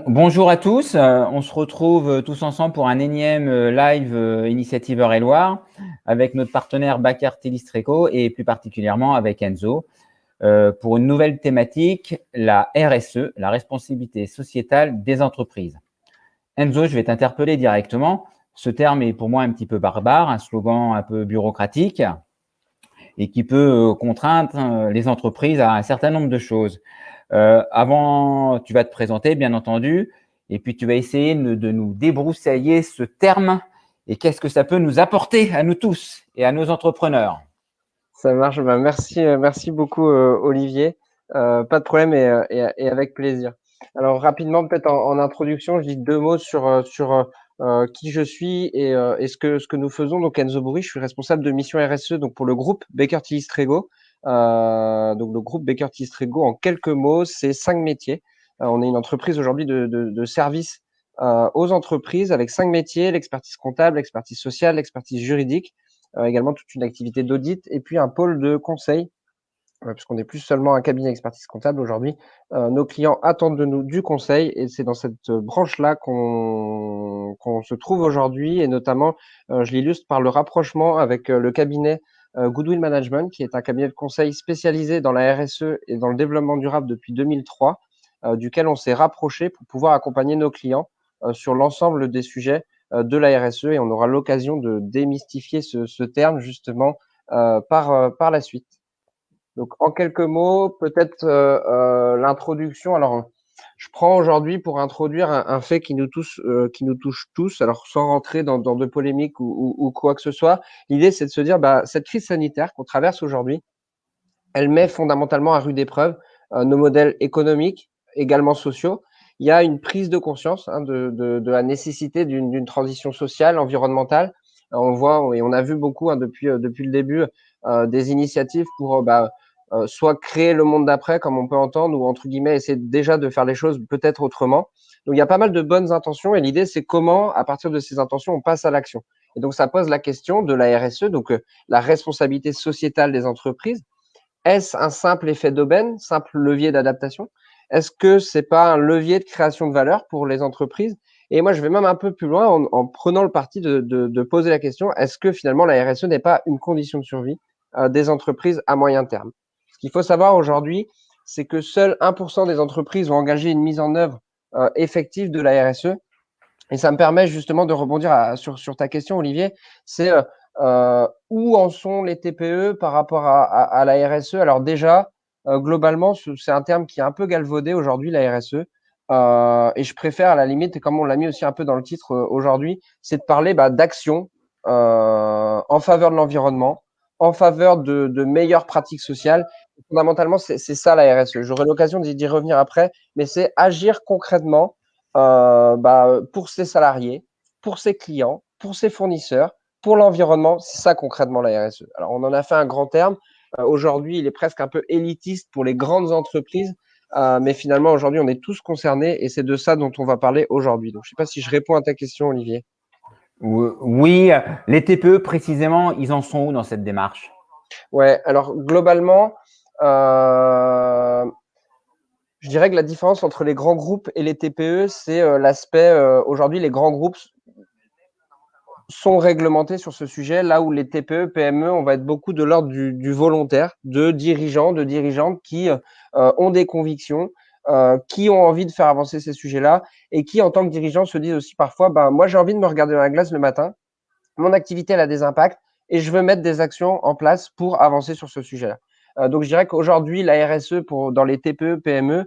Bonjour à tous, on se retrouve tous ensemble pour un énième live Initiative Eure-et-Loir avec notre partenaire Bakaert Télistreco et plus particulièrement avec Enzo pour une nouvelle thématique, la RSE, la responsabilité sociétale des entreprises. Enzo, je vais t'interpeller directement. Ce terme est pour moi un petit peu barbare, un slogan un peu bureaucratique et qui peut contraindre les entreprises à un certain nombre de choses. Avant, tu vas te présenter, bien entendu, et puis tu vas essayer de nous débroussailler ce terme et qu'est-ce que ça peut nous apporter à nous tous et à nos entrepreneurs. Ça marche. Merci beaucoup, Olivier. Pas de problème et avec plaisir. Alors rapidement, peut-être en introduction, je dis deux mots sur qui je suis et ce que nous faisons. Donc Enzo Bourri, je suis responsable de mission RSE donc pour le groupe Baker Tilly Strego. Donc le groupe Baker Tilly Strego, en quelques mots, c'est 5 métiers. On est une entreprise aujourd'hui de services aux entreprises avec 5 métiers: l'expertise comptable, l'expertise sociale, l'expertise juridique, également toute une activité d'audit et puis un pôle de conseil, puisqu'on n'est plus seulement un cabinet d'expertise comptable aujourd'hui. Nos clients attendent de nous du conseil et c'est dans cette branche-là qu'on se trouve aujourd'hui, et notamment, je l'illustre par le rapprochement avec le cabinet Goodwill Management, qui est un cabinet de conseil spécialisé dans la RSE et dans le développement durable depuis 2003, duquel on s'est rapproché pour pouvoir accompagner nos clients sur l'ensemble des sujets de la RSE, et on aura l'occasion de démystifier ce terme justement par la suite. Donc, en quelques mots, peut-être l'introduction. Alors, je prends aujourd'hui pour introduire un fait qui nous touche tous. Alors, sans rentrer dans de polémiques ou quoi que ce soit, l'idée c'est de se dire, cette crise sanitaire qu'on traverse aujourd'hui, elle met fondamentalement à rude épreuve nos modèles économiques, également sociaux. Il y a une prise de conscience de la nécessité d'une transition sociale, environnementale. On voit et on a vu beaucoup depuis le début des initiatives pour soit créer le monde d'après, comme on peut entendre, ou entre guillemets essayer déjà de faire les choses peut-être autrement. Donc il y a pas mal de bonnes intentions, et l'idée c'est comment, à partir de ces intentions, on passe à l'action. Et donc ça pose la question de la RSE, donc la responsabilité sociétale des entreprises. Est-ce un simple effet d'aubaine, simple levier d'adaptation? Est-ce que c'est pas un levier de création de valeur pour les entreprises? Et moi, je vais même un peu plus loin en prenant le parti de poser la question: est-ce que finalement la RSE n'est pas une condition de survie des entreprises à moyen terme? Ce qu'il faut savoir aujourd'hui, c'est que seul 1% des entreprises ont engagé une mise en œuvre effective de la RSE. Et ça me permet justement de rebondir sur ta question, Olivier. C'est où en sont les TPE par rapport à la RSE? Alors déjà, globalement, c'est un terme qui est un peu galvaudé aujourd'hui, la RSE. Et je préfère, à la limite, et comme on l'a mis aussi un peu dans le titre aujourd'hui, c'est de parler d'action en faveur de l'environnement, en faveur de meilleures pratiques sociales. Fondamentalement, c'est ça la RSE. J'aurai l'occasion d'y revenir après, mais c'est agir concrètement pour ses salariés, pour ses clients, pour ses fournisseurs, pour l'environnement. C'est ça concrètement la RSE. Alors, on en a fait un grand terme. Aujourd'hui, il est presque un peu élitiste pour les grandes entreprises, mais finalement, aujourd'hui, on est tous concernés, et c'est de ça dont on va parler aujourd'hui. Donc, je ne sais pas si je réponds à ta question, Olivier. Oui, les TPE précisément, ils en sont où dans cette démarche? Ouais, alors globalement, je dirais que la différence entre les grands groupes et les TPE, c'est l'aspect, aujourd'hui, les grands groupes sont réglementés sur ce sujet, là où les TPE, PME, on va être beaucoup de l'ordre du volontaire, de dirigeants, de dirigeantes qui ont des convictions, qui ont envie de faire avancer ces sujets-là, et qui, en tant que dirigeants, se disent aussi parfois, moi, j'ai envie de me regarder dans la glace le matin, mon activité, elle a des impacts, et je veux mettre des actions en place pour avancer sur ce sujet-là. Donc, je dirais qu'aujourd'hui, la RSE dans les TPE, PME,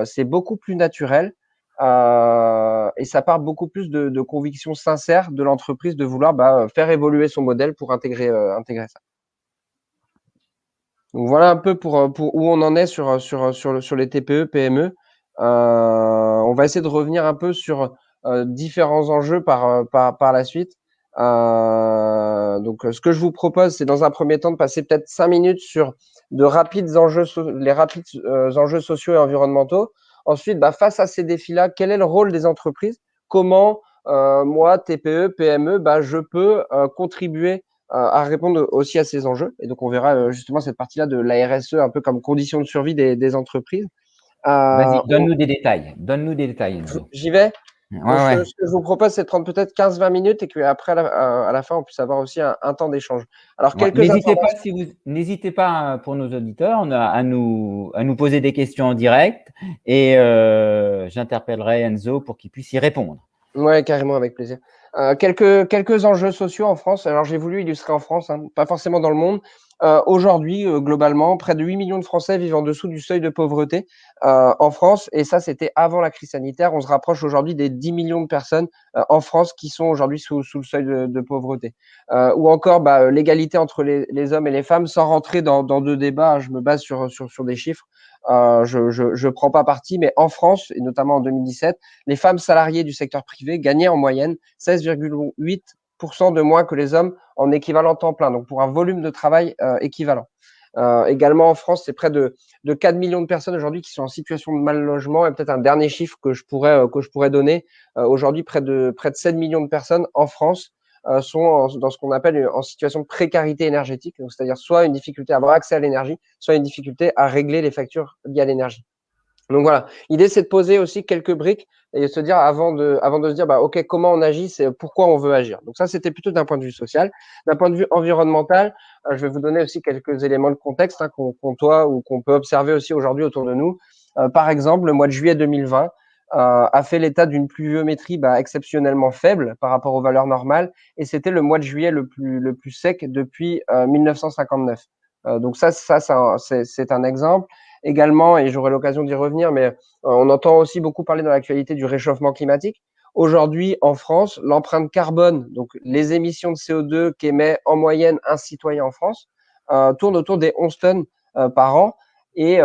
c'est beaucoup plus naturel. Et ça part beaucoup plus de convictions sincères de l'entreprise de vouloir faire évoluer son modèle pour intégrer ça. Donc voilà un peu pour où on en est sur les TPE, PME. On va essayer de revenir un peu sur différents enjeux par la suite. Donc, ce que je vous propose, c'est dans un premier temps de passer peut-être 5 minutes sur les rapides enjeux sociaux et environnementaux. Ensuite, face à ces défis-là, quel est le rôle des entreprises? Comment moi, TPE, PME, je peux contribuer à répondre aussi à ces enjeux. Et donc, on verra justement cette partie-là de la RSE un peu comme condition de survie des entreprises. Vas-y, donne-nous des détails. Donne-nous des détails, Enzo. J'y vais. Ouais, Donc, ouais. ce que je vous propose, c'est de prendre peut-être 15-20 minutes et qu'après, à la fin, on puisse avoir aussi un temps d'échange. Alors, Ouais. quelques informations. N'hésitez pas pour nos auditeurs à nous poser des questions en direct et j'interpellerai Enzo pour qu'il puisse y répondre. Ouais, carrément, avec plaisir. Quelques enjeux sociaux en France. Alors, j'ai voulu illustrer en France, hein, pas forcément dans le monde. Aujourd'hui, globalement, près de 8 millions de Français vivent en dessous du seuil de pauvreté en France. Et ça, c'était avant la crise sanitaire. On se rapproche aujourd'hui des 10 millions de personnes en France qui sont aujourd'hui sous le seuil de pauvreté. Ou encore, l'égalité entre les hommes et les femmes, sans rentrer dans deux débats. Je me base sur des chiffres. Je prends pas parti, mais en France, et notamment en 2017, les femmes salariées du secteur privé gagnaient en moyenne 16,8% de moins que les hommes en équivalent temps plein, donc pour un volume de travail équivalent. Également en France, c'est près de 4 millions de personnes aujourd'hui qui sont en situation de mal logement. Et peut-être un dernier chiffre que je pourrais donner, aujourd'hui, près de 7 millions de personnes en France sont dans ce qu'on appelle en situation de précarité énergétique, donc c'est-à-dire soit une difficulté à avoir accès à l'énergie, soit une difficulté à régler les factures liées à l'énergie. Donc voilà, l'idée c'est de poser aussi quelques briques et de se dire avant de se dire ok, comment on agit, c'est pourquoi on veut agir. Donc ça c'était plutôt d'un point de vue social. D'un point de vue environnemental, je vais vous donner aussi quelques éléments de contexte qu'on côtoie ou qu'on peut observer aussi aujourd'hui autour de nous. Par exemple, le mois de juillet 2020 a fait l'état d'une pluviométrie exceptionnellement faible par rapport aux valeurs normales et c'était le mois de juillet le plus sec depuis 1959. Donc ça c'est un exemple. Également, et j'aurai l'occasion d'y revenir, mais on entend aussi beaucoup parler dans l'actualité du réchauffement climatique. Aujourd'hui, en France, l'empreinte carbone, donc les émissions de CO2 qu'émet en moyenne un citoyen en France, tourne autour des 11 tonnes par an. Et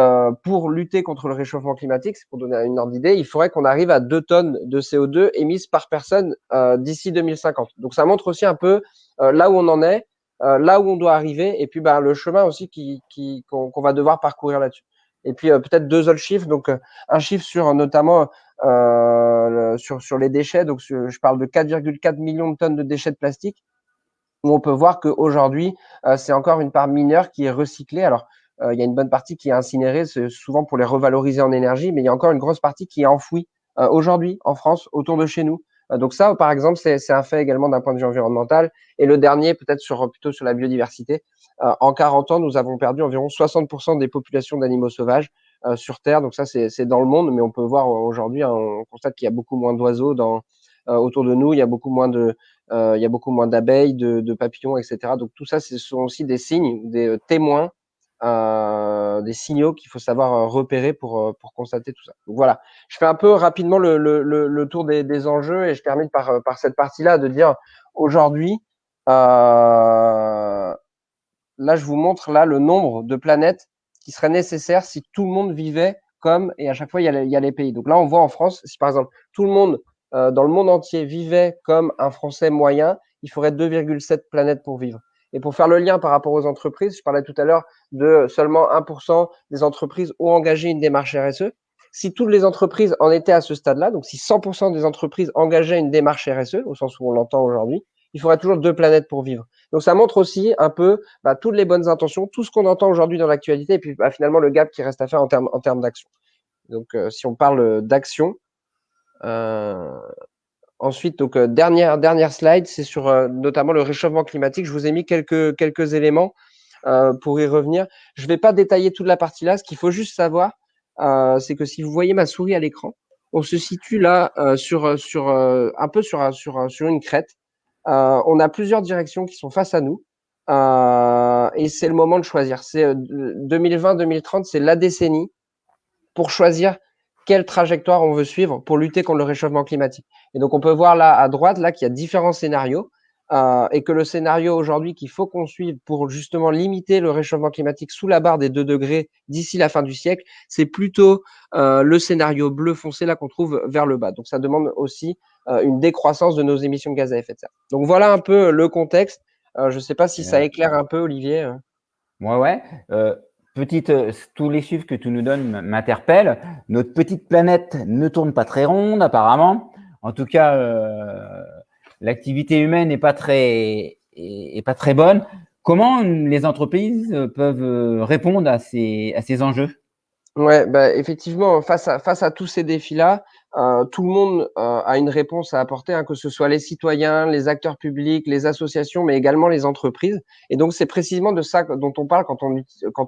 pour lutter contre le réchauffement climatique, c'est pour donner une ordre d'idée, il faudrait qu'on arrive à 2 tonnes de CO2 émises par personne d'ici 2050. Donc ça montre aussi un peu là où on en est, là où on doit arriver, et puis le chemin aussi qu'on va devoir parcourir là-dessus. Et puis peut-être deux autres chiffres. Donc un chiffre sur notamment sur les déchets. Donc je parle de 4,4 millions de tonnes de déchets de plastique, où on peut voir qu'aujourd'hui, c'est encore une part mineure qui est recyclée. Alors il y a une bonne partie qui est incinérée, c'est souvent pour les revaloriser en énergie, mais il y a encore une grosse partie qui est enfouie aujourd'hui en France, autour de chez nous. Donc ça, par exemple, c'est un fait également d'un point de vue environnemental. Et le dernier, peut-être plutôt sur la biodiversité. En 40 ans, nous avons perdu environ 60% des populations d'animaux sauvages sur Terre. Donc ça, c'est dans le monde, mais on peut voir aujourd'hui, hein, on constate qu'il y a beaucoup moins d'oiseaux autour de nous. Il y a beaucoup moins d'abeilles, de papillons, etc. Donc tout ça, ce sont aussi des signes, des témoins, des signaux qu'il faut savoir repérer pour constater tout ça. Donc voilà, je fais un peu rapidement le tour des enjeux et je termine par cette partie-là de dire aujourd'hui, là, je vous montre là le nombre de planètes qui seraient nécessaires si tout le monde vivait comme, et à chaque fois, il y a les pays. Donc là, on voit en France, si par exemple tout le monde dans le monde entier vivait comme un Français moyen, il faudrait 2,7 planètes pour vivre. Et pour faire le lien par rapport aux entreprises, je parlais tout à l'heure de seulement 1% des entreprises ont engagé une démarche RSE. Si toutes les entreprises en étaient à ce stade-là, donc si 100% des entreprises engageaient une démarche RSE, au sens où on l'entend aujourd'hui, il faudrait toujours 2 planètes pour vivre. Donc ça montre aussi un peu toutes les bonnes intentions, tout ce qu'on entend aujourd'hui dans l'actualité, et puis finalement le gap qui reste à faire en termes d'action. Donc si on parle d'action, ensuite, donc dernière slide, c'est sur notamment le réchauffement climatique. Je vous ai mis quelques éléments pour y revenir. Je ne vais pas détailler toute la partie là. Ce qu'il faut juste savoir, c'est que si vous voyez ma souris à l'écran, on se situe là sur un peu sur une crête. On a plusieurs directions qui sont face à nous. Et c'est le moment de choisir. C'est 2020-2030, c'est la décennie pour choisir quelle trajectoire on veut suivre pour lutter contre le réchauffement climatique. Et donc, on peut voir là à droite là qu'il y a différents scénarios et que le scénario aujourd'hui qu'il faut qu'on suive pour justement limiter le réchauffement climatique sous la barre des 2 degrés d'ici la fin du siècle, c'est plutôt le scénario bleu foncé là qu'on trouve vers le bas. Donc, ça demande aussi une décroissance de nos émissions de gaz à effet de serre. Donc, voilà un peu le contexte. Je ne sais pas si ça éclaire un peu, Olivier. Ouais. Tous les chiffres que tu nous donnes m'interpellent. Notre petite planète ne tourne pas très ronde, apparemment. En tout cas, l'activité humaine n'est pas très bonne. Comment les entreprises peuvent répondre à ces enjeux? Ouais, bah, effectivement, face à tous ces défis-là, tout le monde, a une réponse à apporter, hein, que ce soit les citoyens, les acteurs publics, les associations, mais également les entreprises. Et donc c'est précisément de ça dont on parle quand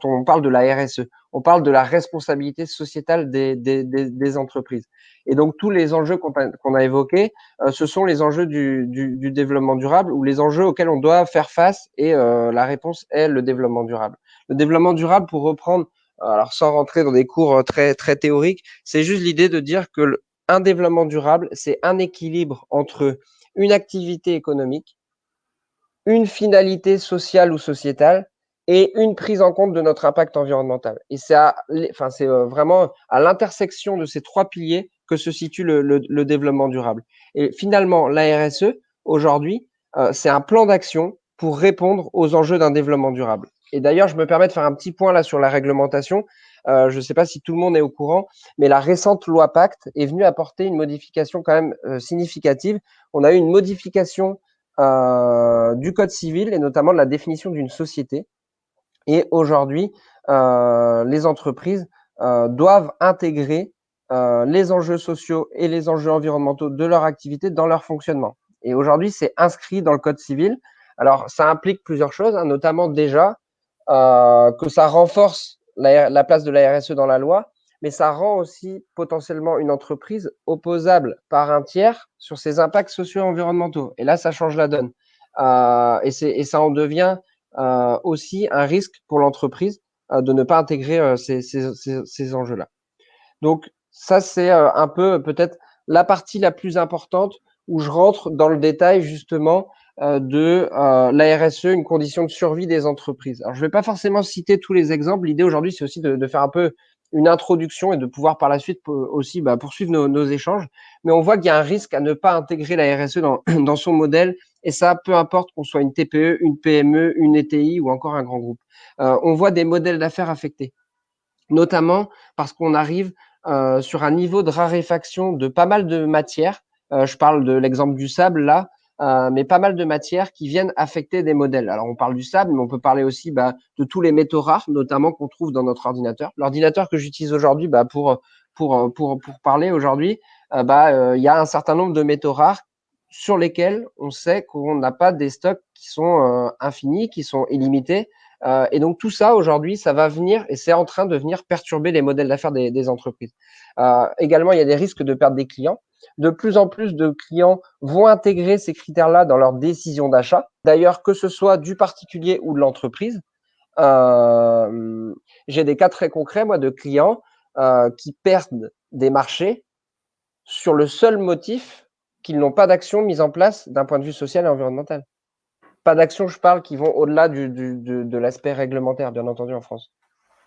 on parle de la RSE. On parle de la responsabilité sociétale des entreprises. Et donc tous les enjeux qu'on a évoqués, ce sont les enjeux du développement durable ou les enjeux auxquels on doit faire face et la réponse est le développement durable. Le développement durable, pour reprendre, alors sans rentrer dans des cours très, très théoriques, c'est juste l'idée de dire que un développement durable, c'est un équilibre entre une activité économique, une finalité sociale ou sociétale et une prise en compte de notre impact environnemental. Et c'est vraiment à l'intersection de ces trois piliers que se situe le développement durable. Et finalement, la RSE, aujourd'hui, c'est un plan d'action pour répondre aux enjeux d'un développement durable. Et d'ailleurs, je me permets de faire un petit point là sur la réglementation. Je ne sais pas si tout le monde est au courant, mais la récente loi Pacte est venue apporter une modification quand même significative. On a eu une modification du code civil et notamment de la définition d'une société. Et aujourd'hui, les entreprises doivent intégrer les enjeux sociaux et les enjeux environnementaux de leur activité dans leur fonctionnement. Et aujourd'hui, c'est inscrit dans le code civil. Alors, ça implique plusieurs choses, hein, notamment déjà que ça renforce la place de la RSE dans la loi, mais ça rend aussi potentiellement une entreprise opposable par un tiers sur ses impacts sociaux et environnementaux. Et là, ça change la donne. Et ça en devient aussi un risque pour l'entreprise de ne pas intégrer ces enjeux-là. Donc, ça, c'est un peu peut-être la partie la plus importante où je rentre dans le détail justement de la RSE, une condition de survie des entreprises. Alors, je ne vais pas forcément citer tous les exemples. L'idée aujourd'hui, c'est aussi de faire un peu une introduction et de pouvoir par la suite aussi poursuivre nos échanges. Mais on voit qu'il y a un risque à ne pas intégrer la RSE dans son modèle. Et ça, peu importe qu'on soit une TPE, une PME, une ETI ou encore un grand groupe. On voit des modèles d'affaires affectés, notamment parce qu'on arrive sur un niveau de raréfaction de pas mal de matières. Je parle de l'exemple du sable là, mais pas mal de matières qui viennent affecter des modèles. Alors on parle du sable, mais on peut parler aussi de tous les métaux rares, notamment qu'on trouve dans notre ordinateur. L'ordinateur que j'utilise aujourd'hui pour parler aujourd'hui, il y a un certain nombre de métaux rares sur lesquels on sait qu'on n'a pas des stocks qui sont infinis, qui sont illimités. Et donc tout ça aujourd'hui, ça va venir et c'est en train de venir perturber les modèles d'affaires des entreprises. Également, il y a des risques de perdre des clients. De plus en plus de clients vont intégrer ces critères-là dans leur décision d'achat. D'ailleurs, que ce soit du particulier ou de l'entreprise, j'ai des cas très concrets, moi, de clients qui perdent des marchés sur le seul motif qu'ils n'ont pas d'action mise en place d'un point de vue social et environnemental. Pas d'action, je parle, qui vont au-delà de l'aspect réglementaire, bien entendu, en France.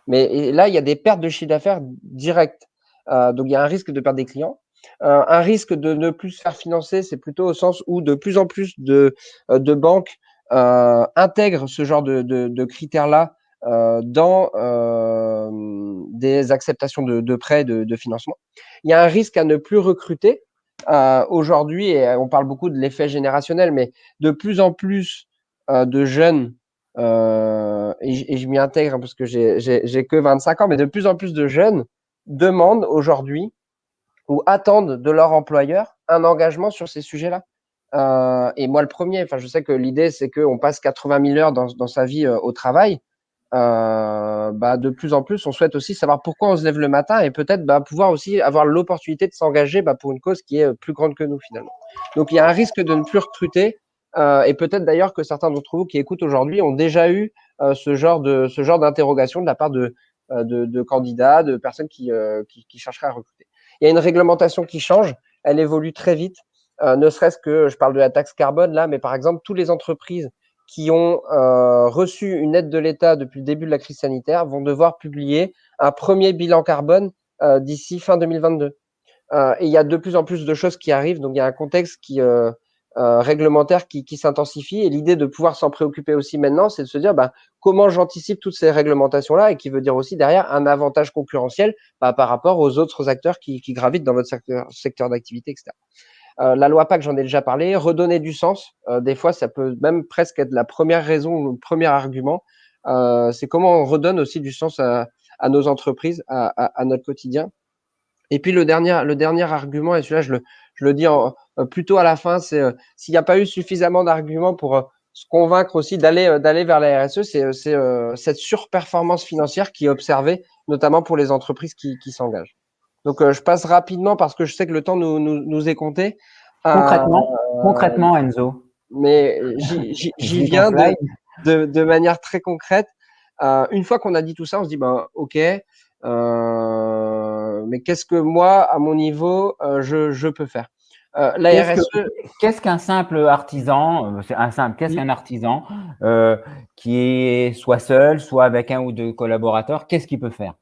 Mais là, il y a des pertes de chiffre d'affaires directes. Donc, il y a un risque de perdre des clients. Un risque de ne plus se faire financer, c'est plutôt au sens où de plus en plus de banques intègrent ce genre de critères-là dans des acceptations de prêts, de financement. Il y a un risque à ne plus recruter. Aujourd'hui, et on parle beaucoup de l'effet générationnel, mais de plus en plus de jeunes, et je m'y intègre parce que j'ai que 25 ans, mais de plus en plus de jeunes demandent aujourd'hui ou attendent de leur employeur un engagement sur ces sujets-là. Et moi, le premier, enfin, je sais que l'idée, c'est qu'on passe 80 000 heures dans sa vie au travail. De plus en plus, on souhaite aussi savoir pourquoi on se lève le matin et peut-être pouvoir aussi avoir l'opportunité de s'engager pour une cause qui est plus grande que nous finalement. Donc il y a un risque de ne plus recruter et peut-être d'ailleurs que certains d'entre vous qui écoutent aujourd'hui ont déjà eu ce genre d'interrogation de la part de candidats, de personnes qui chercheraient à recruter. Il y a une réglementation qui change, elle évolue très vite, ne serait-ce que, je parle de la taxe carbone là, mais par exemple, toutes les entreprises qui ont reçu une aide de l'État depuis le début de la crise sanitaire vont devoir publier un premier bilan carbone d'ici fin 2022. Et il y a de plus en plus de choses qui arrivent, donc il y a un contexte réglementaire qui s'intensifie. Et l'idée de pouvoir s'en préoccuper aussi maintenant, c'est de se dire comment j'anticipe toutes ces réglementations-là, et qui veut dire aussi derrière un avantage concurrentiel par rapport aux autres acteurs qui gravitent dans votre secteur d'activité, etc. La loi Pacte, j'en ai déjà parlé. Redonner du sens, des fois, ça peut même presque être la première raison ou le premier argument. C'est comment on redonne aussi du sens à à nos entreprises, à notre quotidien. Et puis le dernier argument, et celui-là je le dis plutôt à la fin, c'est s'il n'y a pas eu suffisamment d'arguments pour se convaincre aussi d'aller vers la RSE, c'est cette surperformance financière qui est observée, notamment pour les entreprises qui s'engagent. Donc je passe rapidement parce que je sais que le temps nous est compté. Concrètement, Enzo, Mais je j'y lis ton viens slide. de manière très concrète. Une fois qu'on a dit tout ça, on se dit, ben, OK, mais qu'est-ce que moi, à mon niveau, je peux faire? La RSE, Qu'est-ce qu'un simple artisan, qu'est-ce oui, qu'un artisan qui est soit seul, soit avec un ou deux collaborateurs, qu'est-ce qu'il peut faire?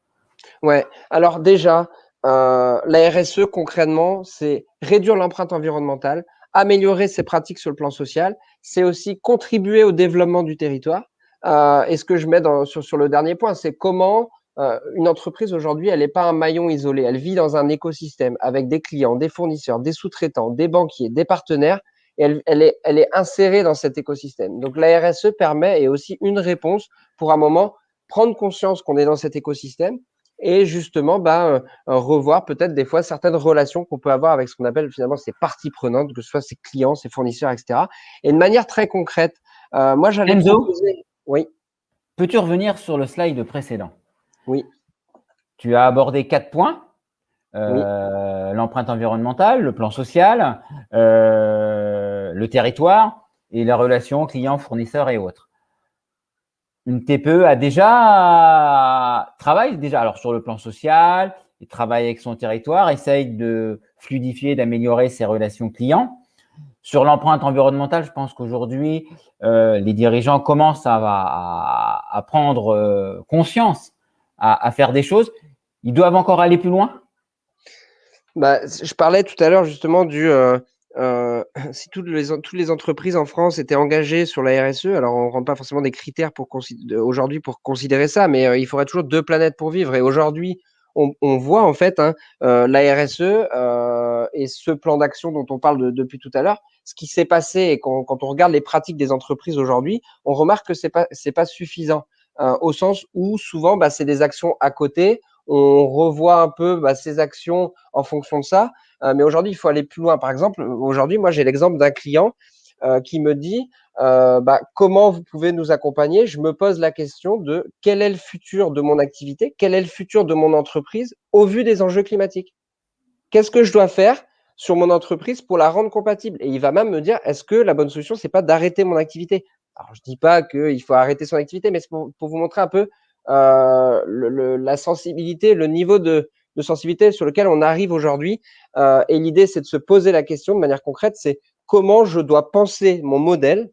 ouais. Alors déjà, la RSE, concrètement, c'est réduire l'empreinte environnementale, améliorer ses pratiques sur le plan social. C'est aussi contribuer au développement du territoire. Et ce que je mets sur le dernier point, c'est comment une entreprise aujourd'hui, elle n'est pas un maillon isolé. Elle vit dans un écosystème avec des clients, des fournisseurs, des sous-traitants, des banquiers, des partenaires. Et elle est insérée dans cet écosystème. Donc la RSE permet et aussi une réponse pour un moment prendre conscience qu'on est dans cet écosystème et justement revoir peut-être des fois certaines relations qu'on peut avoir avec ce qu'on appelle finalement ces parties prenantes, que ce soit ses clients, ses fournisseurs, etc. Et de manière très concrète, moi j'allais Enzo, proposer. Oui, peux-tu revenir sur le slide précédent? oui, Tu as abordé 4 points, oui, l'empreinte environnementale, le plan social, le territoire et la relation client, fournisseur et autres. Une TPE travaille déjà alors sur le plan social, il travaille avec son territoire, essaye de fluidifier, d'améliorer ses relations clients. Sur l'empreinte environnementale, je pense qu'aujourd'hui, les dirigeants commencent à prendre conscience, à faire des choses. Ils doivent encore aller plus loin? bah, je parlais tout à l'heure justement si toutes les entreprises en France étaient engagées sur la RSE, alors on ne rentre pas forcément des critères aujourd'hui pour considérer ça, mais il faudrait toujours deux planètes pour vivre. Et aujourd'hui, on voit en fait la RSE et ce plan d'action dont on parle depuis tout à l'heure, ce qui s'est passé et quand on regarde les pratiques des entreprises aujourd'hui, on remarque que c'est pas suffisant au sens où souvent c'est des actions à côté. On revoit un peu ses actions en fonction de ça. Mais aujourd'hui, il faut aller plus loin. Par exemple, aujourd'hui, moi, j'ai l'exemple d'un client qui me dit comment vous pouvez nous accompagner. Je me pose la question de quel est le futur de mon activité, quel est le futur de mon entreprise au vu des enjeux climatiques. Qu'est-ce que je dois faire sur mon entreprise pour la rendre compatible? Et il va même me dire, est-ce que la bonne solution, c'est pas d'arrêter mon activité? Alors, je dis pas qu'il faut arrêter son activité, mais c'est pour vous montrer un peu la sensibilité, le niveau de sensibilité sur lequel on arrive aujourd'hui. Et l'idée, c'est de se poser la question de manière concrète, c'est comment je dois penser mon modèle,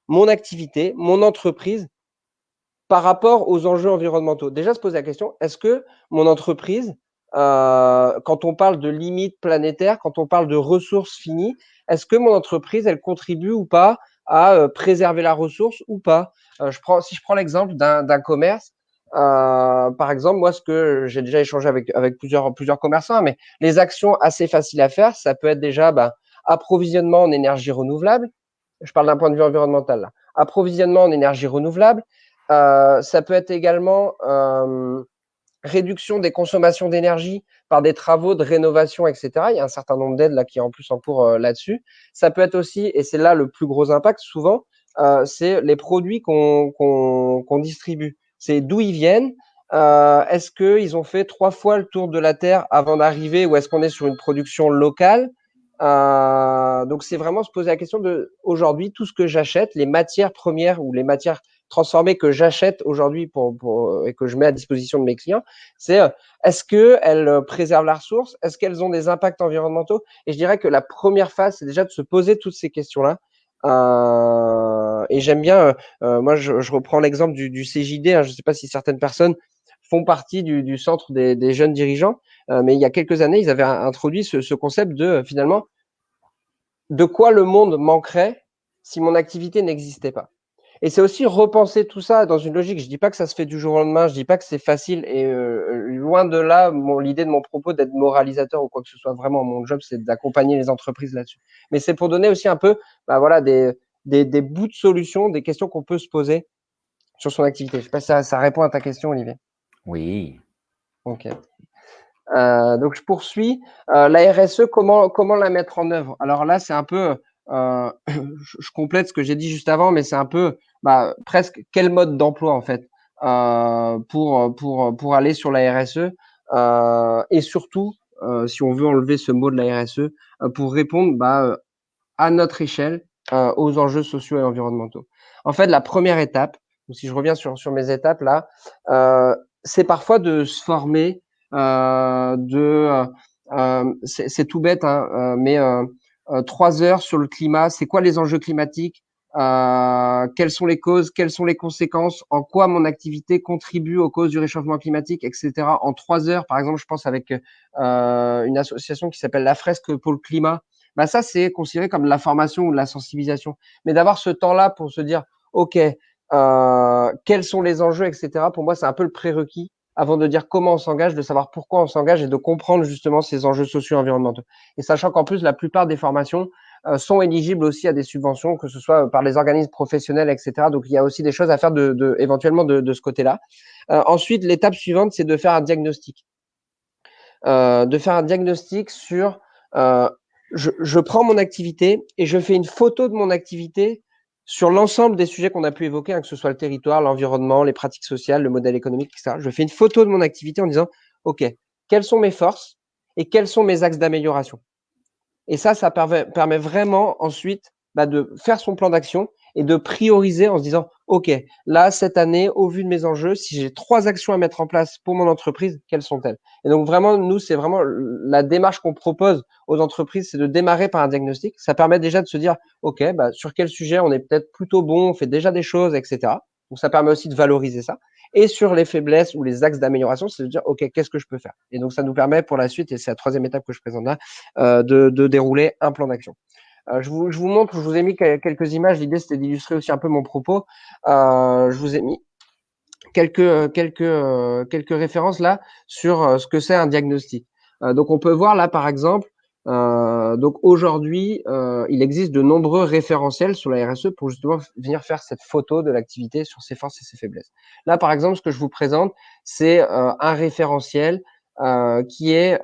mon activité, mon entreprise par rapport aux enjeux environnementaux. Déjà, se poser la question, est-ce que mon entreprise, quand on parle de limites planétaires, quand on parle de ressources finies, est-ce que mon entreprise, elle contribue ou pas à préserver la ressource ou pas? Si je prends l'exemple d'un commerce, par exemple, moi, ce que j'ai déjà échangé avec plusieurs commerçants, mais les actions assez faciles à faire, ça peut être déjà approvisionnement en énergie renouvelable. Je parle d'un point de vue environnemental là. Approvisionnement en énergie renouvelable. Ça peut être également réduction des consommations d'énergie par des travaux de rénovation, etc. Il y a un certain nombre d'aides là qui est en plus en cours là-dessus. Ça peut être aussi, et c'est là le plus gros impact souvent, c'est les produits qu'on distribue. C'est d'où ils viennent. Est-ce qu'ils ont fait 3 fois le tour de la Terre avant d'arriver ou est-ce qu'on est sur une production locale? Donc c'est vraiment se poser la question de aujourd'hui tout ce que j'achète, les matières premières ou les matières transformées que j'achète aujourd'hui et que je mets à disposition de mes clients, c'est est-ce qu'elles préservent la ressource? Est-ce qu'elles ont des impacts environnementaux? Et je dirais que la première phase, c'est déjà de se poser toutes ces questions-là. Et j'aime bien, moi je reprends l'exemple du CJD, hein, je ne sais pas si certaines personnes font partie du centre des jeunes dirigeants, mais il y a quelques années, ils avaient introduit ce concept de finalement, de quoi le monde manquerait si mon activité n'existait pas. Et c'est aussi repenser tout ça dans une logique. Je dis pas que ça se fait du jour au lendemain, je dis pas que c'est facile et loin de là, l'idée de mon propos d'être moralisateur ou quoi que ce soit. Vraiment, mon job, c'est d'accompagner les entreprises là-dessus. Mais c'est pour donner aussi un peu, voilà, des bouts de solutions, des questions qu'on peut se poser sur son activité. Je sais pas si ça répond à ta question, Olivier. Oui. Ok. Donc je poursuis. La RSE, comment la mettre en œuvre? Alors là, c'est un peu, je complète ce que j'ai dit juste avant, mais c'est un peu presque quel mode d'emploi en fait pour aller sur la RSE et surtout, si on veut enlever ce mot de la RSE, pour répondre à notre échelle aux enjeux sociaux et environnementaux. En fait, la première étape, si je reviens sur mes étapes là, c'est parfois de se former, c'est tout bête, hein, mais 3 heures sur le climat. C'est quoi les enjeux climatiques? Quelles sont les causes? Quelles sont les conséquences? En quoi mon activité contribue aux causes du réchauffement climatique, etc. En 3 heures, par exemple, je pense avec une association qui s'appelle La Fresque pour le climat. Ça, c'est considéré comme de la formation ou de la sensibilisation. Mais d'avoir ce temps-là pour se dire, OK, quels sont les enjeux, etc., pour moi, c'est un peu le prérequis avant de dire comment on s'engage, de savoir pourquoi on s'engage et de comprendre justement ces enjeux sociaux et environnementaux. Et sachant qu'en plus, la plupart des formations sont éligibles aussi à des subventions, que ce soit par les organismes professionnels, etc. Donc, il y a aussi des choses à faire éventuellement de ce côté-là. Ensuite, l'étape suivante, c'est de faire un diagnostic. Sur je prends mon activité et je fais une photo de mon activité sur l'ensemble des sujets qu'on a pu évoquer, que ce soit le territoire, l'environnement, les pratiques sociales, le modèle économique, etc. Je fais une photo de mon activité en disant, OK, quelles sont mes forces et quels sont mes axes d'amélioration? Et ça permet vraiment ensuite de faire son plan d'action et de prioriser en se disant, OK, là, cette année, au vu de mes enjeux, si j'ai 3 actions à mettre en place pour mon entreprise, quelles sont-elles? Et donc vraiment, nous, c'est vraiment la démarche qu'on propose aux entreprises, c'est de démarrer par un diagnostic. Ça permet déjà de se dire, OK, sur quel sujet on est peut-être plutôt bon, on fait déjà des choses, etc. Donc ça permet aussi de valoriser ça. Et sur les faiblesses ou les axes d'amélioration, c'est de dire, OK, qu'est-ce que je peux faire? Et donc ça nous permet pour la suite, et c'est la troisième étape que je présente là, de dérouler un plan d'action. Je vous montre, je vous ai mis quelques images. L'idée, c'était d'illustrer aussi un peu mon propos. Je vous ai mis quelques références là sur ce que c'est un diagnostic. Donc, on peut voir là, par exemple, donc aujourd'hui, il existe de nombreux référentiels sur la RSE pour justement venir faire cette photo de l'activité sur ses forces et ses faiblesses. Là, par exemple, ce que je vous présente, c'est un référentiel qui est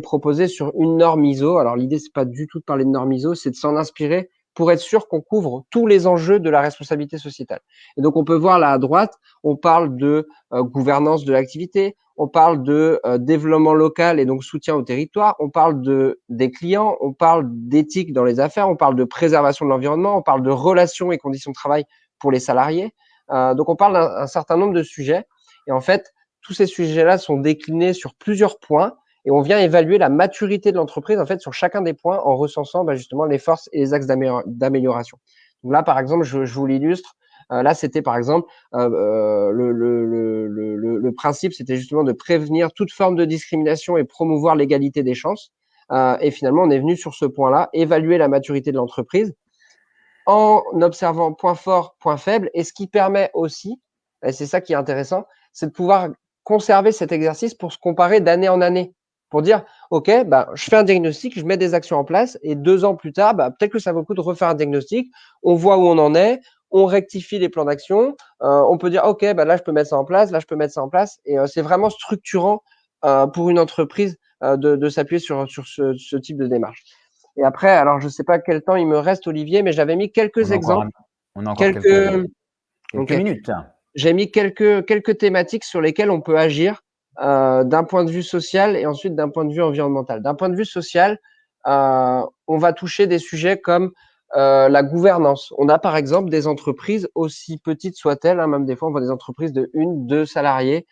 proposé sur une norme ISO. Alors l'idée, c'est pas du tout de parler de norme ISO, c'est de s'en inspirer pour être sûr qu'on couvre tous les enjeux de la responsabilité sociétale. Et donc on peut voir là à droite, on parle de gouvernance de l'activité, on parle de développement local et donc soutien au territoire, on parle des clients, on parle d'éthique dans les affaires, on parle de préservation de l'environnement, on parle de relations et conditions de travail pour les salariés. Donc on parle d'un certain nombre de sujets. Et en fait, tous ces sujets-là sont déclinés sur plusieurs points et on vient évaluer la maturité de l'entreprise en fait sur chacun des points en recensant justement les forces et les axes d'amélioration. Donc là, par exemple, je vous l'illustre. Là, c'était par exemple le principe, c'était justement de prévenir toute forme de discrimination et promouvoir l'égalité des chances. Et finalement, on est venu sur ce point-là, évaluer la maturité de l'entreprise en observant point fort, point faible, et ce qui permet aussi, et c'est ça qui est intéressant, c'est de pouvoir conserver cet exercice pour se comparer d'année en année, pour dire, OK, je fais un diagnostic, je mets des actions en place, et 2 ans plus tard, peut-être que ça vaut le coup de refaire un diagnostic, on voit où on en est, on rectifie les plans d'action, on peut dire, OK, là, je peux mettre ça en place, là, je peux mettre ça en place, et c'est vraiment structurant pour une entreprise de s'appuyer sur ce type de démarche. Et après, alors je ne sais pas quel temps il me reste, Olivier, mais j'avais mis quelques exemples. On a encore quelques Okay. minutes. J'ai mis quelques thématiques sur lesquelles on peut agir d'un point de vue social et ensuite d'un point de vue environnemental. D'un point de vue social, on va toucher des sujets comme la gouvernance. On a par exemple des entreprises, aussi petites soient-elles, même des fois on voit des entreprises de 1, 2 salariés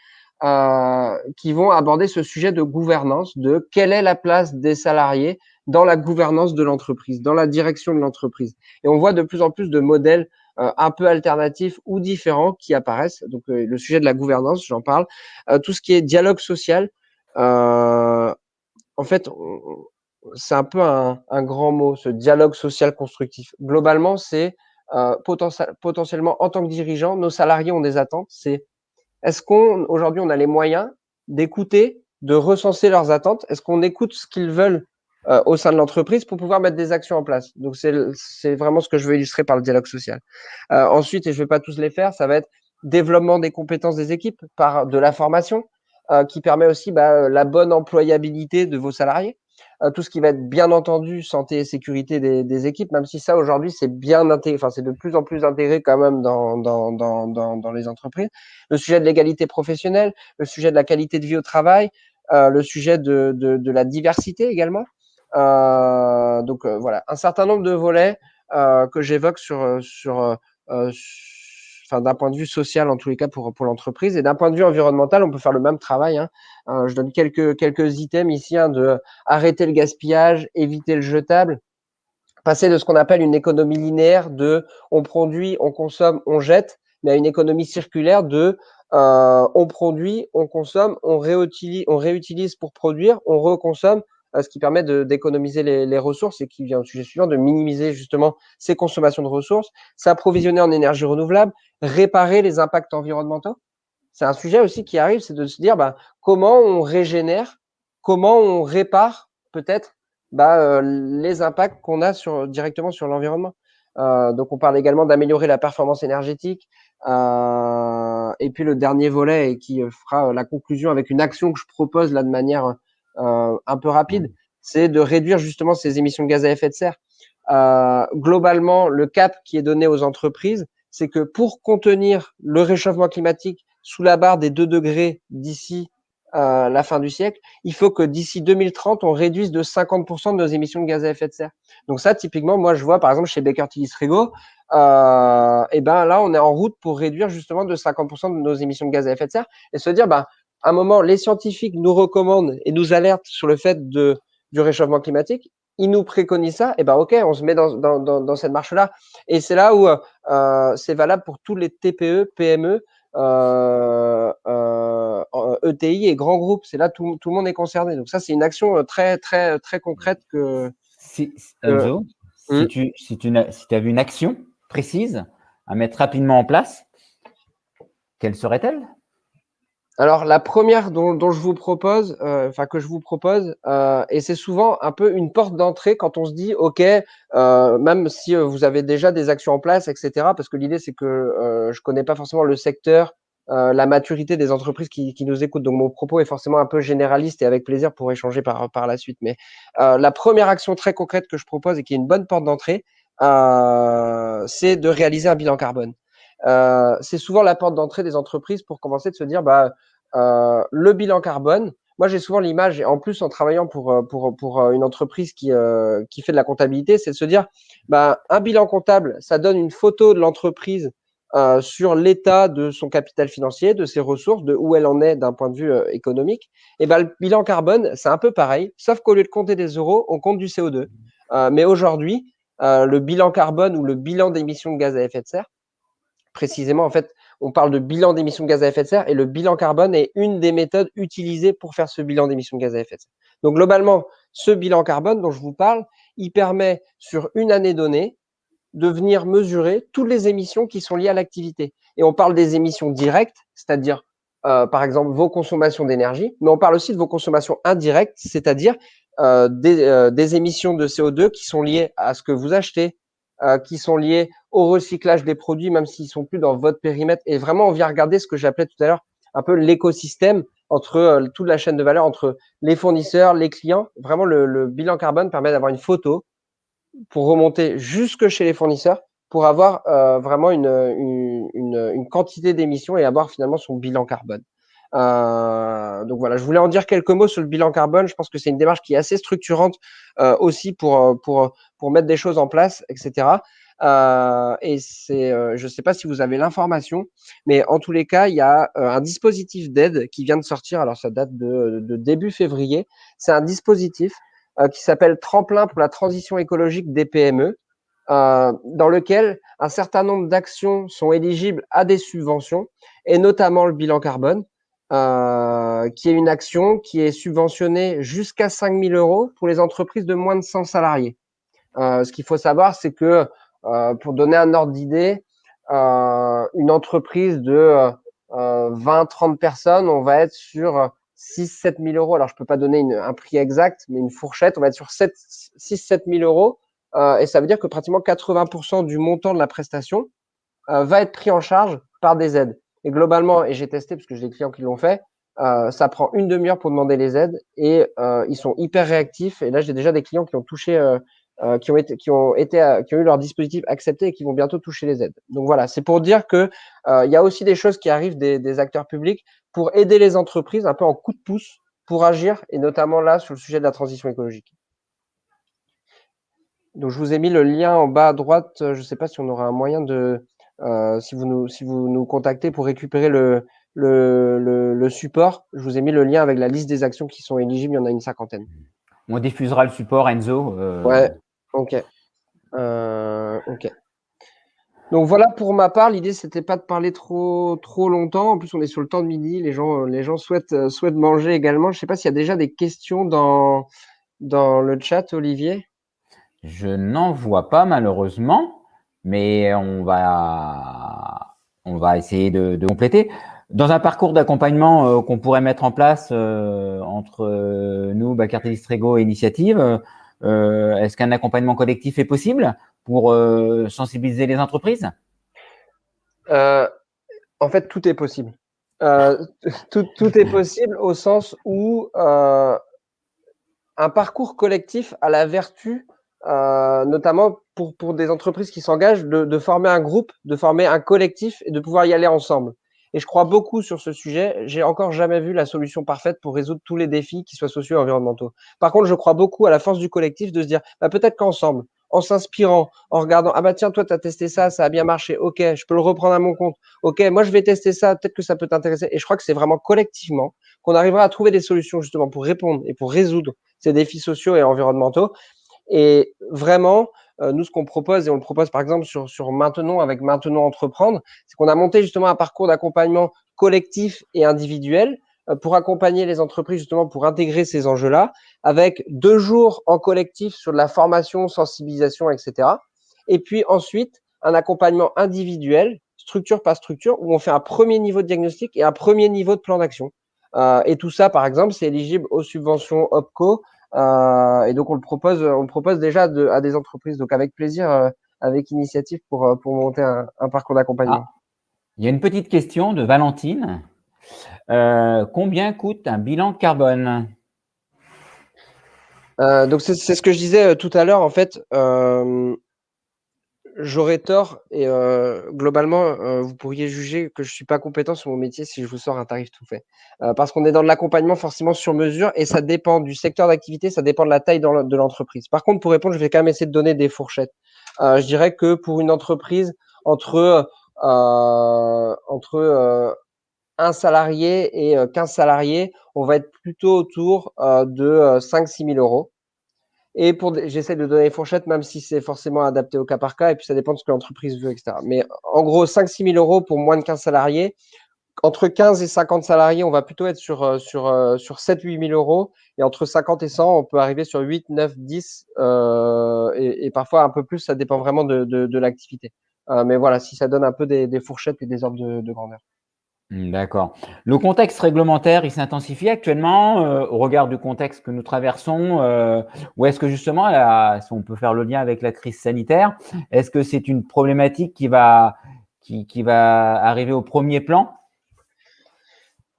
qui vont aborder ce sujet de gouvernance, de quelle est la place des salariés dans la gouvernance de l'entreprise, dans la direction de l'entreprise. Et on voit de plus en plus de modèles un peu alternatifs ou différents qui apparaissent. Donc, le sujet de la gouvernance, j'en parle. Tout ce qui est dialogue social, en fait, c'est un peu un grand mot, ce dialogue social constructif. Globalement, c'est potentiellement, en tant que dirigeant, nos salariés ont des attentes. C'est est-ce qu'aujourd'hui, on a les moyens d'écouter, de recenser leurs attentes? Est-ce qu'on écoute ce qu'ils veulent au sein de l'entreprise pour pouvoir mettre des actions en place? Donc, c'est vraiment ce que je veux illustrer par le dialogue social. Ensuite, et je ne vais pas tous les faire, ça va être développement des compétences des équipes par de la formation. qui permet aussi la bonne employabilité de vos salariés. Tout ce qui va être bien entendu santé et sécurité des équipes, même si ça aujourd'hui c'est bien intégré, enfin c'est de plus en plus intégré quand même dans les entreprises. Le sujet de l'égalité professionnelle, le sujet de la qualité de vie au travail, le sujet de la diversité également. Donc voilà, un certain nombre de volets que j'évoque enfin, d'un point de vue social en tous les cas pour l'entreprise, et d'un point de vue environnemental, on peut faire le même travail. Hein. Je donne quelques items ici, hein, de arrêter le gaspillage, éviter le jetable, passer de ce qu'on appelle une économie linéaire de on produit, on consomme, on jette, mais à une économie circulaire de on produit, on consomme, on réutilise pour produire, on reconsomme, ce qui permet d'économiser les ressources, et qui vient au sujet suivant, de minimiser justement ces consommations de ressources, s'approvisionner en énergie renouvelable, réparer les impacts environnementaux. C'est un sujet aussi qui arrive, c'est de se dire comment on régénère, comment on répare peut-être les impacts qu'on a directement sur l'environnement. Donc on parle également d'améliorer la performance énergétique. Et puis le dernier volet, et qui fera la conclusion avec une action que je propose là de manière un peu rapide, c'est de réduire justement ces émissions de gaz à effet de serre. Globalement, le cap qui est donné aux entreprises, c'est que pour contenir le réchauffement climatique sous la barre des 2 degrés d'ici la fin du siècle, il faut que d'ici 2030, on réduise de 50% de nos émissions de gaz à effet de serre. Donc ça, typiquement, moi, je vois, par exemple, chez Baker Tilly Srego, et là, on est en route pour réduire justement de 50% de nos émissions de gaz à effet de serre, et se dire, à un moment, les scientifiques nous recommandent et nous alertent sur le fait du réchauffement climatique. Ils nous préconisent ça, et ok, on se met dans cette marche-là. Et c'est là où c'est valable pour tous les TPE, PME, ETI et grands groupes. C'est là tout le monde est concerné. Donc ça, c'est une action très, très, très concrète Enzo, si tu as vu une action précise à mettre rapidement en place, quelle serait-elle? Alors la première dont je vous propose, et c'est souvent un peu une porte d'entrée quand on se dit ok, même si vous avez déjà des actions en place, etc. Parce que l'idée c'est que je connais pas forcément le secteur, la maturité des entreprises qui nous écoutent. Donc mon propos est forcément un peu généraliste, et avec plaisir pour échanger par la suite. Mais la première action très concrète que je propose, et qui est une bonne porte d'entrée, c'est de réaliser un bilan carbone. C'est souvent la porte d'entrée des entreprises pour commencer, de se dire le bilan carbone. Moi, j'ai souvent l'image, en plus en travaillant pour une entreprise qui fait de la comptabilité, c'est de se dire un bilan comptable, ça donne une photo de l'entreprise sur l'état de son capital financier, de ses ressources, de où elle en est d'un point de vue économique. Et le bilan carbone, c'est un peu pareil, sauf qu'au lieu de compter des euros, on compte du CO2. Mais aujourd'hui, le bilan carbone, ou le bilan d'émissions de gaz à effet de serre, précisément, en fait, on parle de bilan d'émissions de gaz à effet de serre, et le bilan carbone est une des méthodes utilisées pour faire ce bilan d'émissions de gaz à effet de serre. Donc, globalement, ce bilan carbone dont je vous parle, il permet, sur une année donnée, de venir mesurer toutes les émissions qui sont liées à l'activité. Et on parle des émissions directes, c'est-à-dire, par exemple, vos consommations d'énergie, mais on parle aussi de vos consommations indirectes, c'est-à-dire des émissions de CO2 qui sont liées à ce que vous achetez, qui sont liées au recyclage des produits, même s'ils sont plus dans votre périmètre. Et vraiment, on vient regarder ce que j'appelais tout à l'heure un peu l'écosystème entre toute la chaîne de valeur, entre les fournisseurs, les clients. Vraiment, le bilan carbone permet d'avoir une photo pour remonter jusque chez les fournisseurs, pour avoir vraiment une quantité d'émissions, et avoir finalement son bilan carbone. Donc voilà, je voulais en dire quelques mots sur le bilan carbone. Je pense que c'est une démarche qui est assez structurante aussi pour mettre des choses en place, etc. Et je ne sais pas si vous avez l'information, mais en tous les cas, il y a un dispositif d'aide qui vient de sortir. Alors ça date de début février. C'est un dispositif qui s'appelle Tremplin pour la transition écologique des PME, dans lequel un certain nombre d'actions sont éligibles à des subventions, et notamment le bilan carbone, qui est une action qui est subventionnée jusqu'à 5 000 € pour les entreprises de moins de 100 salariés. Ce qu'il faut savoir, c'est que, pour donner un ordre d'idée, une entreprise de 20-30 personnes, on va être sur 6-7 000 €. Alors, je ne peux pas donner un prix exact, mais une fourchette, on va être sur 6-7 000 €. Et ça veut dire que pratiquement 80% du montant de la prestation va être pris en charge par des aides. Et globalement, et j'ai testé parce que j'ai des clients qui l'ont fait, Ça prend une demi-heure pour demander les aides et ils sont hyper réactifs. Et là, j'ai déjà des clients qui ont touché, qui ont eu leur dispositif accepté et qui vont bientôt toucher les aides. Donc voilà, c'est pour dire que il y a aussi des choses qui arrivent des acteurs publics pour aider les entreprises un peu en coup de pouce pour agir, et notamment là sur le sujet de la transition écologique. Donc je vous ai mis le lien en bas à droite. Je ne sais pas si on aura un moyen de, si vous nous contactez pour récupérer le support, je vous ai mis le lien avec la liste des actions qui sont éligibles. Il y en a une cinquantaine. On diffusera le support, Enzo. Ouais, ok. Ok. Donc voilà pour ma part. L'idée, c'était pas de parler trop longtemps. En plus, on est sur le temps de midi. Les gens souhaitent manger également. Je ne sais pas s'il y a déjà des questions dans le chat, Olivier. Je n'en vois pas malheureusement, mais on va essayer de compléter. Dans un parcours d'accompagnement qu'on pourrait mettre en place entre nous, Bacarté Distrego et Initiative, est-ce qu'un accompagnement collectif est possible pour sensibiliser les entreprises? En fait, tout est possible. Tout est possible au sens où un parcours collectif a la vertu, notamment pour des entreprises qui s'engagent, de former un groupe, de former un collectif et de pouvoir y aller ensemble. Et je crois beaucoup sur ce sujet. J'ai encore jamais vu la solution parfaite pour résoudre tous les défis, qu'ils soient sociaux et environnementaux. Par contre, je crois beaucoup à la force du collectif de se dire, bah, peut-être qu'ensemble, en s'inspirant, en regardant, ah bah tiens, toi, tu as testé ça, ça a bien marché, ok, je peux le reprendre à mon compte, ok, moi, je vais tester ça, peut-être que ça peut t'intéresser. Et je crois que c'est vraiment collectivement qu'on arrivera à trouver des solutions justement pour répondre et pour résoudre ces défis sociaux et environnementaux. Et vraiment, nous, ce qu'on propose, et on le propose par exemple sur Maintenant, avec Maintenant Entreprendre, c'est qu'on a monté justement un parcours d'accompagnement collectif et individuel pour accompagner les entreprises justement pour intégrer ces enjeux-là, avec 2 jours en collectif sur de la formation, sensibilisation, etc. Et puis ensuite, un accompagnement individuel, structure par structure, où on fait un premier niveau de diagnostic et un premier niveau de plan d'action. Et tout ça, par exemple, c'est éligible aux subventions OPCO, et donc on le propose déjà à des entreprises. Donc avec plaisir, avec Initiative pour monter un parcours d'accompagnement. Il y a une petite question de Valentine. Combien coûte un bilan carbone? Donc c'est ce que je disais tout à l'heure. En fait, j'aurais tort et globalement, vous pourriez juger que je suis pas compétent sur mon métier si je vous sors un tarif tout fait. Parce qu'on est dans de l'accompagnement forcément sur mesure et ça dépend du secteur d'activité, ça dépend de la taille de l'entreprise. Par contre, pour répondre, je vais quand même essayer de donner des fourchettes. Je dirais que pour une entreprise entre un salarié et 15 salariés, on va être plutôt autour de 5-6 000 euros. Et j'essaie de donner les fourchettes, même si c'est forcément adapté au cas par cas, et puis ça dépend de ce que l'entreprise veut, etc. Mais en gros, 5-6 000 euros pour moins de 15 salariés. Entre 15 et 50 salariés, on va plutôt être sur 7-8 000 euros. Et entre 50 et 100, on peut arriver sur 8, 9, 10, et parfois un peu plus, ça dépend vraiment de l'activité. Mais voilà, si ça donne un peu des fourchettes et des ordres de grandeur. D'accord. Le contexte réglementaire, il s'intensifie actuellement au regard du contexte que nous traversons, ou est-ce que justement, si on peut faire le lien avec la crise sanitaire, est-ce que c'est une problématique qui va arriver au premier plan?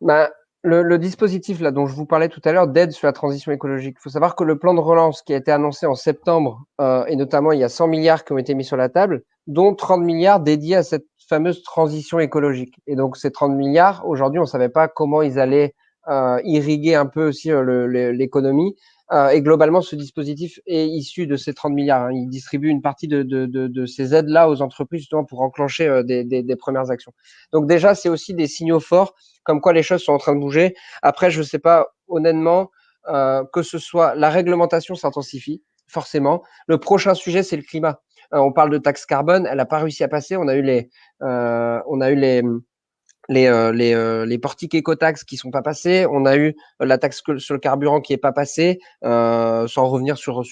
Bah, le dispositif là dont je vous parlais tout à l'heure d'aide sur la transition écologique, il faut savoir que le plan de relance qui a été annoncé en septembre, et notamment il y a 100 milliards qui ont été mis sur la table, dont 30 milliards dédiés à cette fameuse transition écologique. Et donc ces 30 milliards, aujourd'hui, on ne savait pas comment ils allaient irriguer un peu aussi l'économie. Et globalement, ce dispositif est issu de ces 30 milliards. Hein. Il distribue une partie de ces aides-là aux entreprises justement pour enclencher des premières actions. Donc déjà, c'est aussi des signaux forts comme quoi les choses sont en train de bouger. Après, je ne sais pas honnêtement que ce soit la réglementation s'intensifie, forcément. Le prochain sujet, c'est le climat. On parle de taxe carbone, elle n'a pas réussi à passer. On a eu les portiques écotaxes qui sont pas passés. On a eu la taxe sur le carburant qui est pas passée, sans revenir sur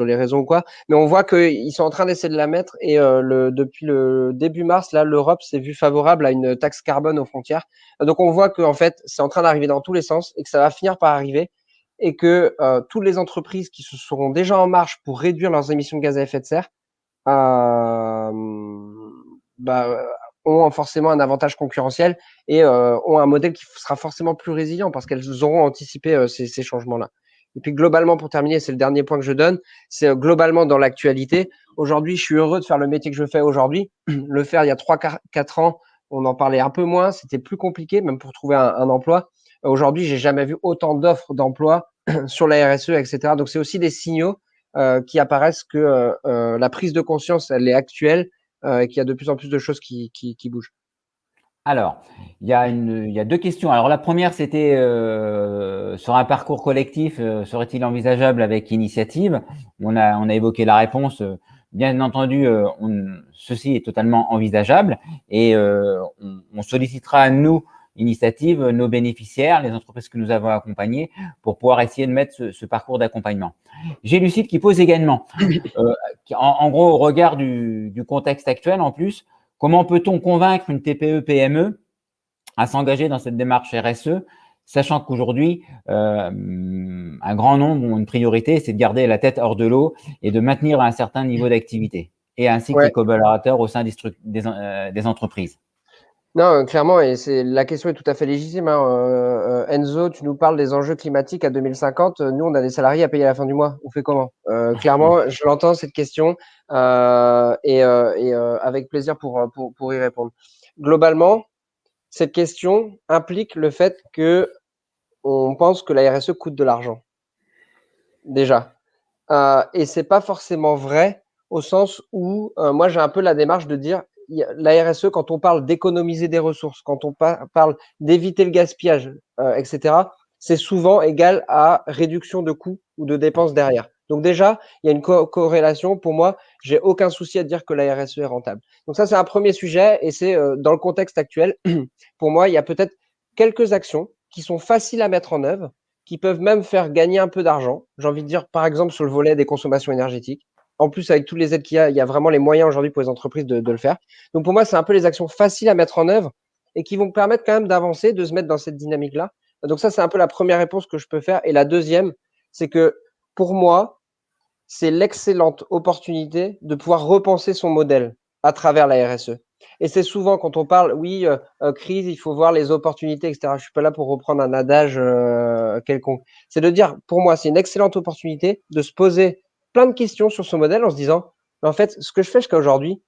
les raisons ou quoi. Mais on voit qu'ils sont en train d'essayer de la mettre et depuis le début mars, là, l'Europe s'est vue favorable à une taxe carbone aux frontières. Donc on voit que en fait, c'est en train d'arriver dans tous les sens et que ça va finir par arriver et que toutes les entreprises qui se seront déjà en marche pour réduire leurs émissions de gaz à effet de serre, bah, ont forcément un avantage concurrentiel et ont un modèle qui sera forcément plus résilient parce qu'elles auront anticipé ces changements-là. Et puis globalement, pour terminer, c'est le dernier point que je donne, c'est globalement dans l'actualité. Aujourd'hui, je suis heureux de faire le métier que je fais aujourd'hui. Le faire il y a 3-4 ans, on en parlait un peu moins, c'était plus compliqué, même pour trouver un emploi. Aujourd'hui, j'ai jamais vu autant d'offres d'emploi sur la RSE, etc. Donc, c'est aussi des signaux qui apparaissent que la prise de conscience, elle est actuelle et qu'il y a de plus en plus de choses qui bougent. Alors, il y a deux questions. Alors, la première, c'était sur un parcours collectif, serait-il envisageable avec Initiative? On a évoqué la réponse. Bien entendu, ceci est totalement envisageable et on sollicitera à nous, Initiative, nos bénéficiaires, les entreprises que nous avons accompagnées, pour pouvoir essayer de mettre ce parcours d'accompagnement. J'ai Lucide qui pose également, en gros, au regard du contexte actuel, en plus, comment peut-on convaincre une TPE-PME à s'engager dans cette démarche RSE, sachant qu'aujourd'hui, un grand nombre ont une priorité, c'est de garder la tête hors de l'eau et de maintenir un certain niveau d'activité, et ainsi que les collaborateurs au sein des entreprises. Non, clairement, et la question est tout à fait légitime, hein. Enzo, tu nous parles des enjeux climatiques à 2050. Nous, on a des salariés à payer à la fin du mois. On fait comment? Clairement, je l'entends cette question et avec plaisir pour y répondre. Globalement, cette question implique le fait que on pense que la RSE coûte de l'argent. Déjà. Et c'est pas forcément vrai au sens où moi j'ai un peu la démarche de dire la RSE, quand on parle d'économiser des ressources, quand on parle d'éviter le gaspillage, etc., c'est souvent égal à réduction de coûts ou de dépenses derrière. Donc déjà, il y a une corrélation. Pour moi, j'ai aucun souci à dire que la RSE est rentable. Donc ça, c'est un premier sujet et c'est dans le contexte actuel. Pour moi, il y a peut-être quelques actions qui sont faciles à mettre en œuvre, qui peuvent même faire gagner un peu d'argent. J'ai envie de dire, par exemple, sur le volet des consommations énergétiques. En plus, avec toutes les aides qu'il y a vraiment les moyens aujourd'hui pour les entreprises de le faire. Donc, pour moi, c'est un peu les actions faciles à mettre en œuvre et qui vont permettre quand même d'avancer, de se mettre dans cette dynamique-là. Donc, ça, c'est un peu la première réponse que je peux faire. Et la deuxième, c'est que pour moi, c'est l'excellente opportunité de pouvoir repenser son modèle à travers la RSE. Et c'est souvent quand on parle, oui, crise, il faut voir les opportunités, etc. Je suis pas là pour reprendre un adage quelconque. C'est de dire, pour moi, c'est une excellente opportunité de se poser plein de questions sur ce modèle en se disant, mais en fait, ce que je fais jusqu'à aujourd'hui,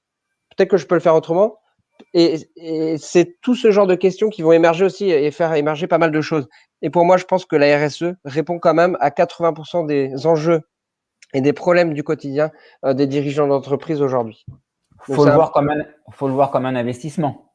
peut-être que je peux le faire autrement. Et c'est tout ce genre de questions qui vont émerger aussi et faire émerger pas mal de choses. Et pour moi, je pense que la RSE répond quand même à 80% des enjeux et des problèmes du quotidien des dirigeants d'entreprise aujourd'hui. Faut le voir comme un investissement.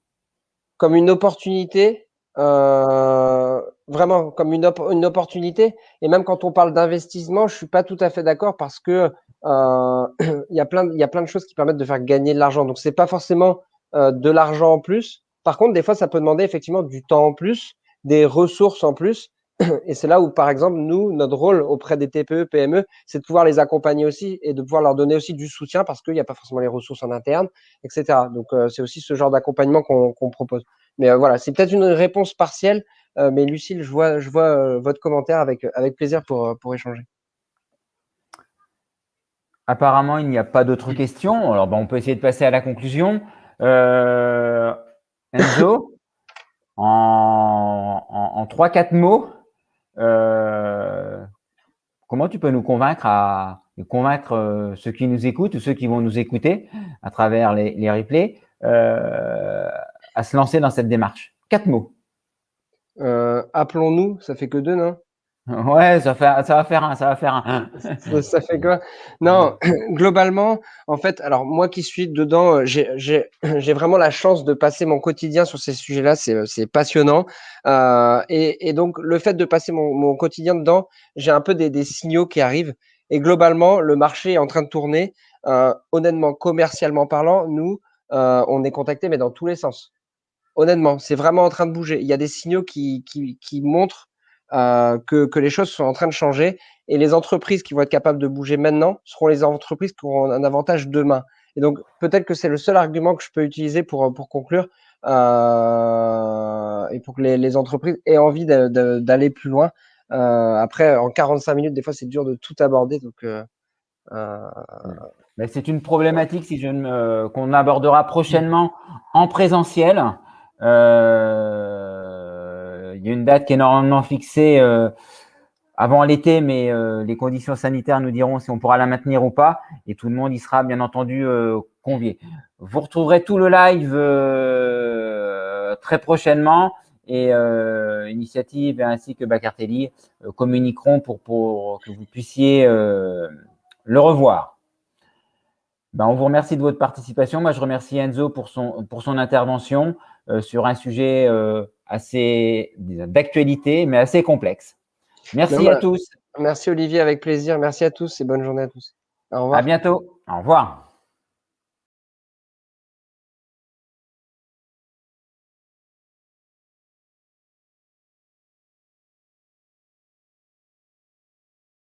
Comme une opportunité, vraiment comme une opportunité. Et même quand on parle d'investissement, je suis pas tout à fait d'accord parce que il y a plein de choses qui permettent de faire gagner de l'argent. Donc c'est pas forcément de l'argent en plus. Par contre, des fois, ça peut demander effectivement du temps en plus, des ressources en plus. Et c'est là où, par exemple, nous, notre rôle auprès des TPE, PME, c'est de pouvoir les accompagner aussi et de pouvoir leur donner aussi du soutien parce qu'il n'y a pas forcément les ressources en interne, etc. Donc, c'est aussi ce genre d'accompagnement qu'on propose. Mais voilà, c'est peut-être une réponse partielle, mais Lucille, je vois votre commentaire avec plaisir pour échanger. Apparemment, il n'y a pas d'autres questions. Alors, on peut essayer de passer à la conclusion. Enzo, en 3-4 mots, comment tu peux nous convaincre ceux qui nous écoutent ou ceux qui vont nous écouter à travers les replays à se lancer dans cette démarche? 4 mots. Appelons-nous, ça fait que 2, non? Ouais, ça va faire un. Ça fait quoi? Non, globalement, en fait, alors moi qui suis dedans, j'ai vraiment la chance de passer mon quotidien sur ces sujets-là, c'est passionnant. Et donc, le fait de passer mon quotidien dedans, j'ai un peu des signaux qui arrivent. Et globalement, le marché est en train de tourner. Honnêtement, commercialement parlant, nous, on est contactés, mais dans tous les sens. Honnêtement, c'est vraiment en train de bouger. Il y a des signaux qui montrent que les choses sont en train de changer et les entreprises qui vont être capables de bouger maintenant seront les entreprises qui auront un avantage demain. Et donc, peut-être que c'est le seul argument que je peux utiliser pour conclure et pour que les entreprises aient envie d'aller plus loin. Après, en 45 minutes, des fois, c'est dur de tout aborder. Donc, Ben, c'est une problématique qu'on abordera prochainement en présentiel. Il y a une date qui est normalement fixée avant l'été, mais les conditions sanitaires nous diront si on pourra la maintenir ou pas. Et tout le monde y sera bien entendu convié. Vous retrouverez tout le live très prochainement. Et Initiative ainsi que Bacartelli communiqueront pour que vous puissiez le revoir. Ben, on vous remercie de votre participation. Moi, je remercie Enzo pour son intervention sur un sujet assez d'actualité, mais assez complexe. Merci à tous. Merci Olivier, avec plaisir. Merci à tous et bonne journée à tous. Au revoir. À bientôt. Au revoir.